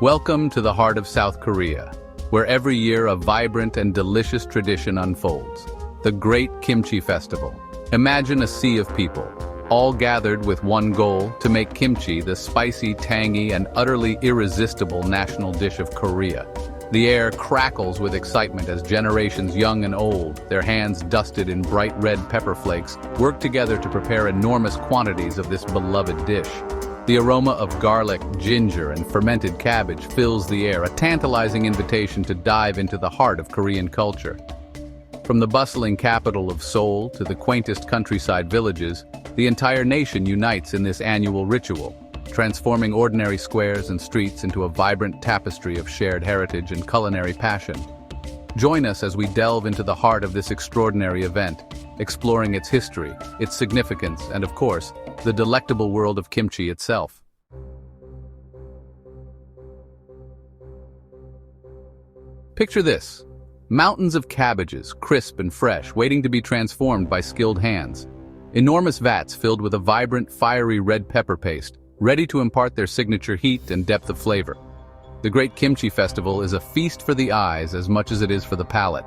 Welcome to the heart of South Korea, where every year a vibrant and delicious tradition unfolds, the Great Kimchi Festival. Imagine a sea of people, all gathered with one goal: to make kimchi the spicy, tangy, and utterly irresistible national dish of Korea. The air crackles with excitement as generations young and old, their hands dusted in bright red pepper flakes, work together to prepare enormous quantities of this beloved dish. The aroma of garlic, ginger, and fermented cabbage fills the air, a tantalizing invitation to dive into the heart of Korean culture. From the bustling capital of Seoul to the quaintest countryside villages, the entire nation unites in this annual ritual, transforming ordinary squares and streets into a vibrant tapestry of shared heritage and culinary passion. Join us as we delve into the heart of this extraordinary event, exploring its history, its significance, and of course, the delectable world of kimchi itself. Picture this: mountains of cabbages, crisp and fresh, waiting to be transformed by skilled hands. Enormous vats filled with a vibrant, fiery red pepper paste, ready to impart their signature heat and depth of flavor. The Great Kimchi Festival is a feast for the eyes as much as it is for the palate.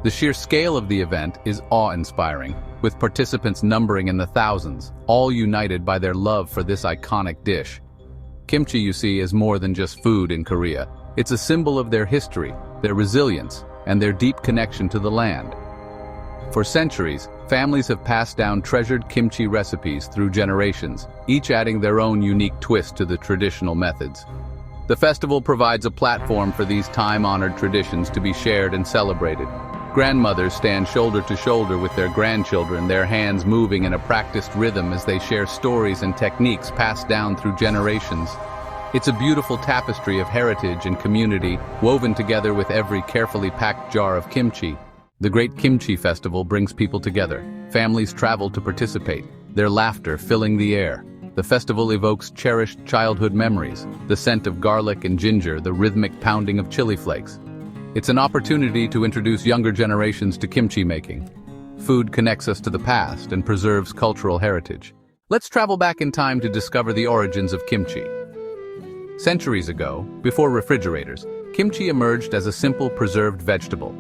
The sheer scale of the event is awe-inspiring, with participants numbering in the thousands, all united by their love for this iconic dish. Kimchi, you see, is more than just food in Korea. It's a symbol of their history, their resilience, and their deep connection to the land. For centuries, families have passed down treasured kimchi recipes through generations, each adding their own unique twist to the traditional methods. The festival provides a platform for these time-honored traditions to be shared and celebrated. Grandmothers stand shoulder to shoulder with their grandchildren, their hands moving in a practiced rhythm as they share stories and techniques passed down through generations. It's a beautiful tapestry of heritage and community, woven together with every carefully packed jar of kimchi. The Great Kimchi Festival brings people together. Families travel to participate, their laughter filling the air. The festival evokes cherished childhood memories, the scent of garlic and ginger, the rhythmic pounding of chili flakes. It's an opportunity to introduce younger generations to kimchi making. Food connects us to the past and preserves cultural heritage. Let's travel back in time to discover the origins of kimchi. Centuries ago, before refrigerators, kimchi emerged as a simple preserved vegetable.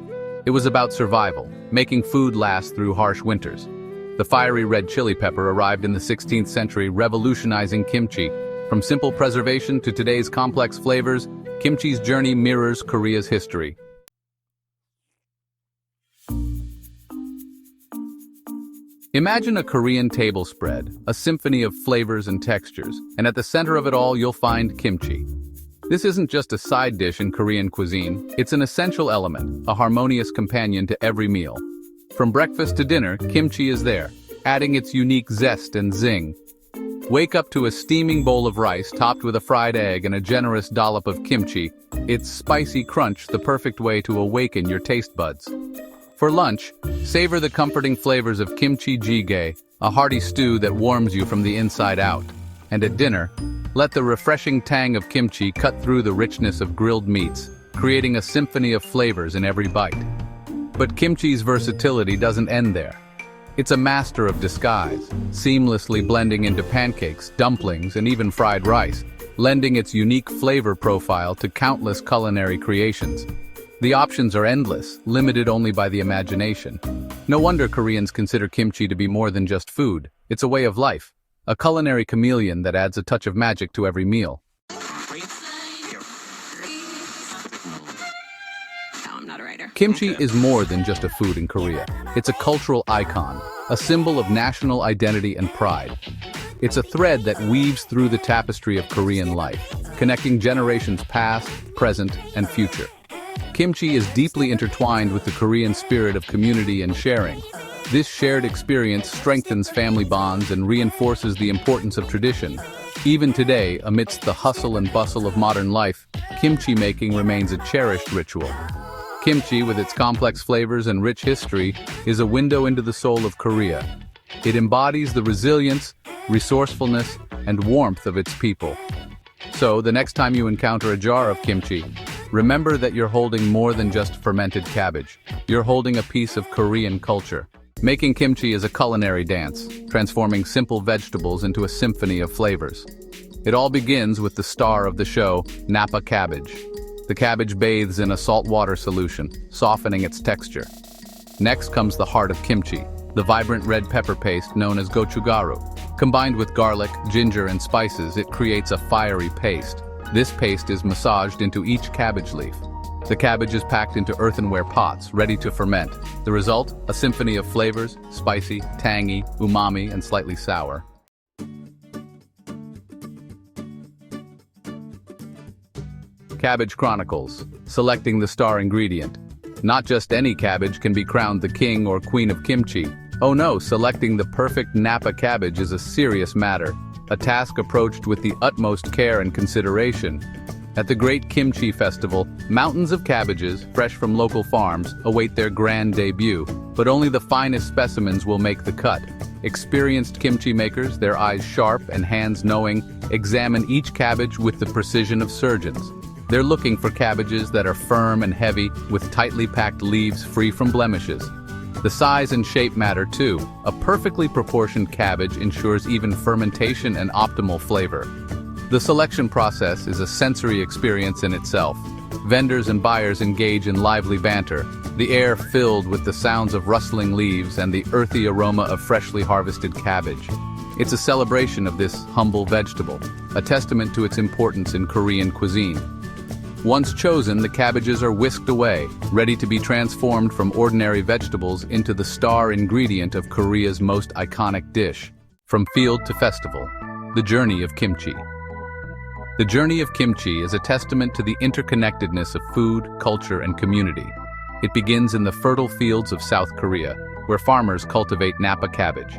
It was about survival, making food last through harsh winters. The fiery red chili pepper arrived in the 16th century, revolutionizing kimchi. From simple preservation to today's complex flavors, kimchi's journey mirrors Korea's history. Imagine a Korean table spread, a symphony of flavors and textures, and at the center of it all you'll find kimchi. This isn't just a side dish in Korean cuisine, it's an essential element, a harmonious companion to every meal. From breakfast to dinner, kimchi is there, adding its unique zest and zing. Wake up to a steaming bowl of rice topped with a fried egg and a generous dollop of kimchi, its spicy crunch the perfect way to awaken your taste buds. For lunch, savor the comforting flavors of kimchi jjigae, a hearty stew that warms you from the inside out. And at dinner, let the refreshing tang of kimchi cut through the richness of grilled meats, creating a symphony of flavors in every bite. But kimchi's versatility doesn't end there. It's a master of disguise, seamlessly blending into pancakes, dumplings, and even fried rice, lending its unique flavor profile to countless culinary creations. The options are endless, limited only by the imagination. No wonder Koreans consider kimchi to be more than just food. It's a way of life, a culinary chameleon that adds a touch of magic to every meal. Kimchi is more than just a food in Korea. It's a cultural icon, a symbol of national identity and pride. It's a thread that weaves through the tapestry of Korean life, connecting generations past, present, and future. Kimchi is deeply intertwined with the Korean spirit of community and sharing. This shared experience strengthens family bonds and reinforces the importance of tradition. Even today, amidst the hustle and bustle of modern life, kimchi making remains a cherished ritual. Kimchi, with its complex flavors and rich history, is a window into the soul of Korea. It embodies the resilience, resourcefulness, and warmth of its people. So, the next time you encounter a jar of kimchi, remember that you're holding more than just fermented cabbage. You're holding a piece of Korean culture. Making kimchi is a culinary dance, transforming simple vegetables into a symphony of flavors. It all begins with the star of the show, Napa cabbage. The cabbage bathes in a saltwater solution, softening its texture. Next comes the heart of kimchi, the vibrant red pepper paste known as gochugaru. Combined with garlic, ginger, and spices, it creates a fiery paste. This paste is massaged into each cabbage leaf. The cabbage is packed into earthenware pots, ready to ferment. The result? A symphony of flavors, spicy, tangy, umami, and slightly sour. Cabbage Chronicles, selecting the star ingredient. Not just any cabbage can be crowned the king or queen of kimchi. Oh no, selecting the perfect Napa cabbage is a serious matter, a task approached with the utmost care and consideration. At the Great Kimchi Festival, mountains of cabbages, fresh from local farms, await their grand debut, but only the finest specimens will make the cut. Experienced kimchi makers, their eyes sharp and hands knowing, examine each cabbage with the precision of surgeons. They're looking for cabbages that are firm and heavy, with tightly packed leaves free from blemishes. The size and shape matter too. A perfectly proportioned cabbage ensures even fermentation and optimal flavor. The selection process is a sensory experience in itself. Vendors and buyers engage in lively banter, the air filled with the sounds of rustling leaves and the earthy aroma of freshly harvested cabbage. It's a celebration of this humble vegetable, a testament to its importance in Korean cuisine. Once chosen, the cabbages are whisked away, ready to be transformed from ordinary vegetables into the star ingredient of Korea's most iconic dish. From field to festival, the journey of kimchi. The journey of kimchi is a testament to the interconnectedness of food, culture, and community. It begins in the fertile fields of South Korea, where farmers cultivate Napa cabbage.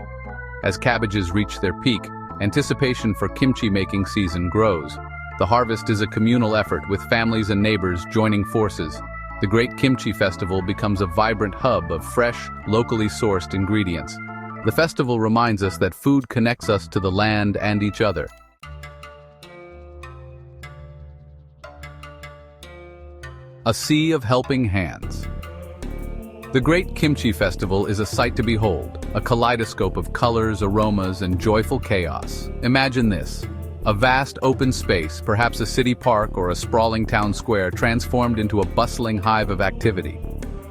As cabbages reach their peak, anticipation for kimchi-making season grows. The harvest is a communal effort with families and neighbors joining forces. The Great Kimchi Festival becomes a vibrant hub of fresh, locally sourced ingredients. The festival reminds us that food connects us to the land and each other. A sea of helping hands. The Great Kimchi Festival is a sight to behold, a kaleidoscope of colors, aromas, and joyful chaos. Imagine this. A vast open space, perhaps a city park or a sprawling town square, transformed into a bustling hive of activity.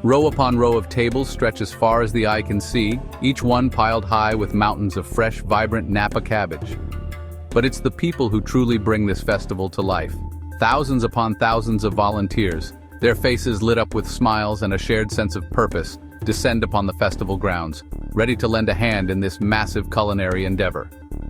Row upon row of tables stretch as far as the eye can see, each one piled high with mountains of fresh, vibrant Napa cabbage. But it's the people who truly bring this festival to life. Thousands upon thousands of volunteers, their faces lit up with smiles and a shared sense of purpose, descend upon the festival grounds, ready to lend a hand in this massive culinary endeavor.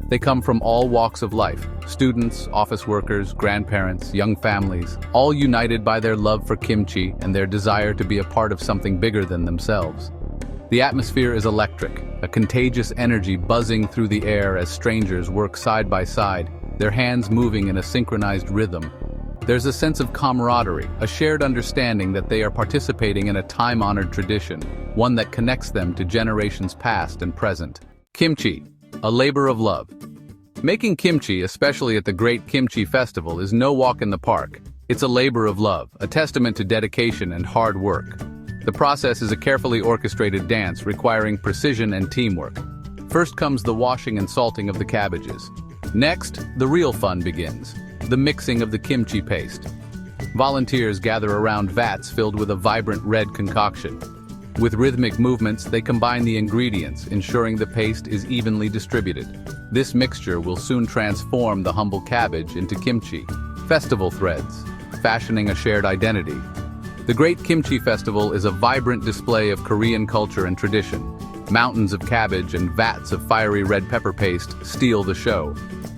They come from all walks of life, students, office workers, grandparents, young families, all united by their love for kimchi and their desire to be a part of something bigger than themselves. The atmosphere is electric, a contagious energy buzzing through the air as strangers work side by side, their hands moving in a synchronized rhythm. There's a sense of camaraderie, a shared understanding that they are participating in a time-honored tradition, one that connects them to generations past and present. Kimchi, a labor of love. Making kimchi, especially at the Great Kimchi Festival, is no walk in the park. It's a labor of love, a testament to dedication and hard work. The process is a carefully orchestrated dance requiring precision and teamwork. First comes the washing and salting of the cabbages. Next, the real fun begins, the mixing of the kimchi paste. Volunteers gather around vats filled with a vibrant red concoction. With rhythmic movements, they combine the ingredients, ensuring the paste is evenly distributed. This mixture will soon transform the humble cabbage into kimchi. Festival threads, fashioning a shared identity. The Great Kimchi Festival is a vibrant display of Korean culture and tradition. Mountains of cabbage and vats of fiery red pepper paste steal the show.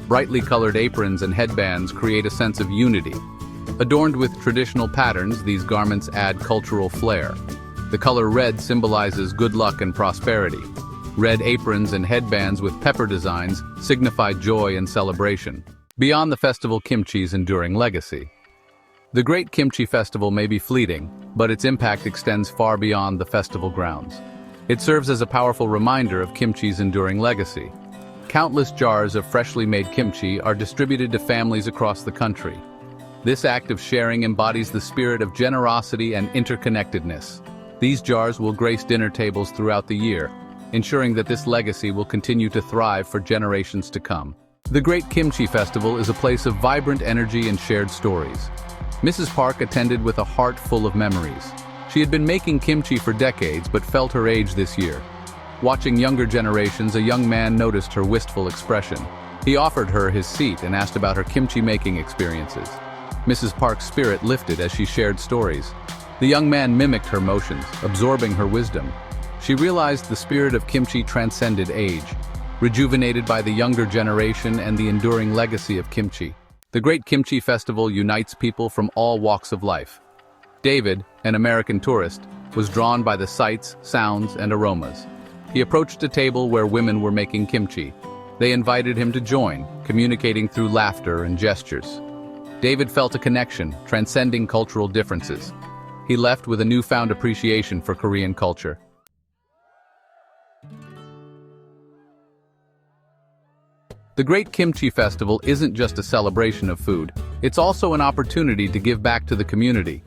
Brightly colored aprons and headbands create a sense of unity. Adorned with traditional patterns, these garments add cultural flair. The color red symbolizes good luck and prosperity. Red aprons and headbands with pepper designs signify joy and celebration. Beyond the festival, kimchi's enduring legacy. The Great Kimchi Festival may be fleeting, but its impact extends far beyond the festival grounds. It serves as a powerful reminder of kimchi's enduring legacy. Countless jars of freshly made kimchi are distributed to families across the country. This act of sharing embodies the spirit of generosity and interconnectedness. These jars will grace dinner tables throughout the year, ensuring that this legacy will continue to thrive for generations to come. The Great Kimchi Festival is a place of vibrant energy and shared stories. Mrs. Park attended with a heart full of memories. She had been making kimchi for decades but felt her age this year. Watching younger generations, a young man noticed her wistful expression. He offered her his seat and asked about her kimchi-making experiences. Mrs. Park's spirit lifted as she shared stories. The young man mimicked her motions, absorbing her wisdom. She realized the spirit of kimchi transcended age, rejuvenated by the younger generation and the enduring legacy of kimchi. The Great Kimchi Festival unites people from all walks of life. David, an American tourist, was drawn by the sights, sounds, and aromas. He approached a table where women were making kimchi. They invited him to join, communicating through laughter and gestures. David felt a connection, transcending cultural differences. He left with a newfound appreciation for Korean culture. The Great Kimchi Festival isn't just a celebration of food, it's also an opportunity to give back to the community.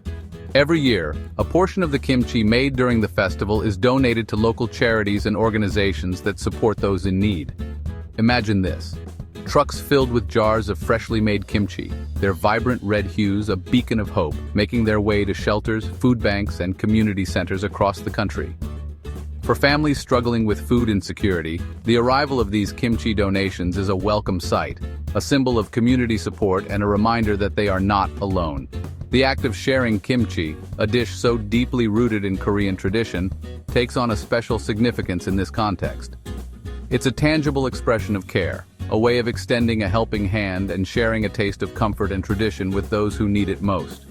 Every year, a portion of the kimchi made during the festival is donated to local charities and organizations that support those in need. Imagine this: trucks filled with jars of freshly made kimchi, their vibrant red hues a beacon of hope, making their way to shelters, food banks, and community centers across the country. For families struggling with food insecurity, the arrival of these kimchi donations is a welcome sight, a symbol of community support and a reminder that they are not alone. The act of sharing kimchi, a dish so deeply rooted in Korean tradition, takes on a special significance in this context. It's a tangible expression of care, a way of extending a helping hand and sharing a taste of comfort and tradition with those who need it most.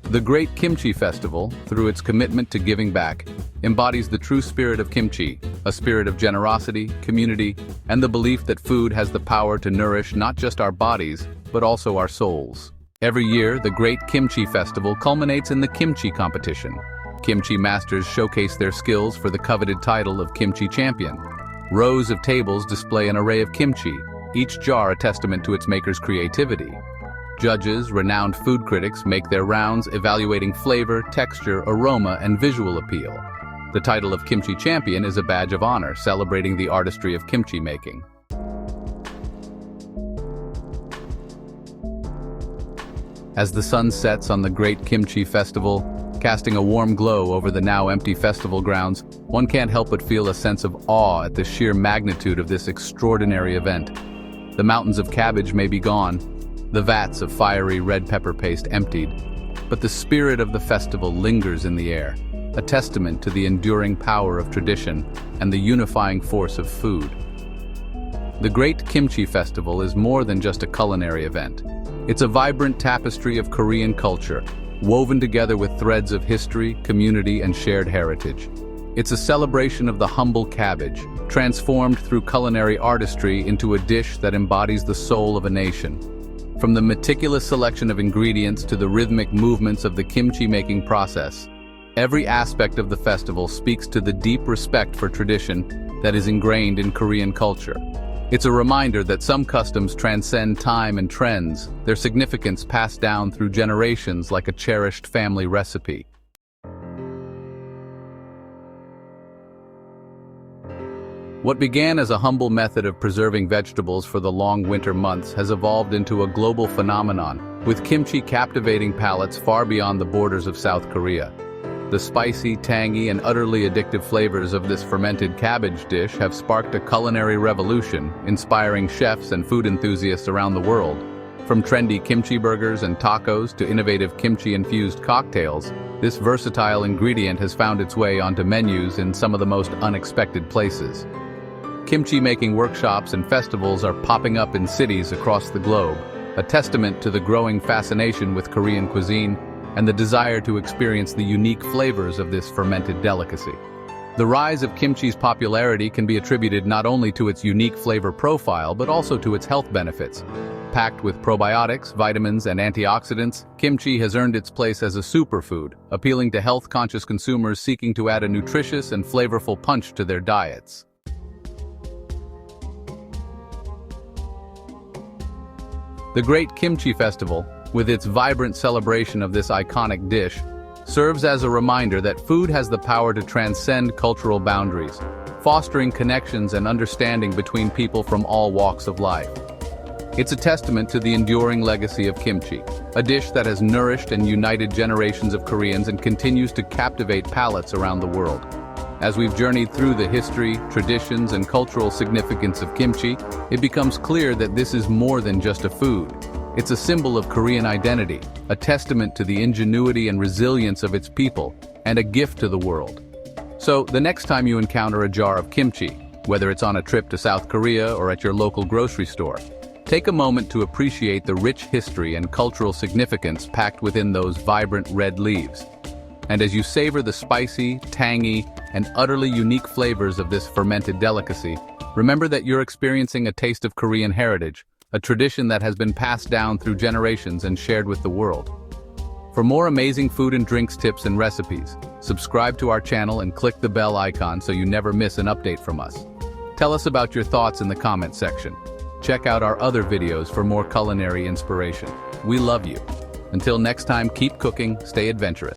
The Great Kimchi Festival, through its commitment to giving back, embodies the true spirit of kimchi, a spirit of generosity, community, and the belief that food has the power to nourish not just our bodies, but also our souls. Every year, the Great Kimchi Festival culminates in the kimchi competition. Kimchi masters showcase their skills for the coveted title of Kimchi Champion. Rows of tables display an array of kimchi, each jar a testament to its maker's creativity. Judges, renowned food critics, make their rounds evaluating flavor, texture, aroma, and visual appeal. The title of Kimchi Champion is a badge of honor celebrating the artistry of kimchi making. As the sun sets on the Great Kimchi Festival, casting a warm glow over the now empty festival grounds, one can't help but feel a sense of awe at the sheer magnitude of this extraordinary event. The mountains of cabbage may be gone, the vats of fiery red pepper paste emptied, but the spirit of the festival lingers in the air, a testament to the enduring power of tradition and the unifying force of food. The Great Kimchi Festival is more than just a culinary event. It's a vibrant tapestry of Korean culture, woven together with threads of history, community, and shared heritage. It's a celebration of the humble cabbage, transformed through culinary artistry into a dish that embodies the soul of a nation. From the meticulous selection of ingredients to the rhythmic movements of the kimchi-making process, every aspect of the festival speaks to the deep respect for tradition that is ingrained in Korean culture. It's a reminder that some customs transcend time and trends, their significance passed down through generations like a cherished family recipe. What began as a humble method of preserving vegetables for the long winter months has evolved into a global phenomenon, with kimchi captivating palates far beyond the borders of South Korea. The spicy, tangy, and utterly addictive flavors of this fermented cabbage dish have sparked a culinary revolution, inspiring chefs and food enthusiasts around the world. From trendy kimchi burgers and tacos to innovative kimchi-infused cocktails, this versatile ingredient has found its way onto menus in some of the most unexpected places. Kimchi-making workshops and festivals are popping up in cities across the globe, a testament to the growing fascination with Korean cuisine and the desire to experience the unique flavors of this fermented delicacy. The rise of kimchi's popularity can be attributed not only to its unique flavor profile but also to its health benefits. Packed with probiotics, vitamins, and antioxidants, kimchi has earned its place as a superfood, appealing to health-conscious consumers seeking to add a nutritious and flavorful punch to their diets. The Great Kimchi Festival, with its vibrant celebration of this iconic dish, serves as a reminder that food has the power to transcend cultural boundaries, fostering connections and understanding between people from all walks of life. It's a testament to the enduring legacy of kimchi, a dish that has nourished and united generations of Koreans and continues to captivate palates around the world. As we've journeyed through the history, traditions, and cultural significance of kimchi, it becomes clear that this is more than just a food. It's a symbol of Korean identity, a testament to the ingenuity and resilience of its people, and a gift to the world. So, the next time you encounter a jar of kimchi, whether it's on a trip to South Korea or at your local grocery store, take a moment to appreciate the rich history and cultural significance packed within those vibrant red leaves. And as you savor the spicy, tangy, and utterly unique flavors of this fermented delicacy, remember that you're experiencing a taste of Korean heritage, a tradition that has been passed down through generations and shared with the world. For more amazing food and drinks tips and recipes, subscribe to our channel and click the bell icon so you never miss an update from us. Tell us about your thoughts in the comment section. Check out our other videos for more culinary inspiration. We love you. Until next time, keep cooking, stay adventurous.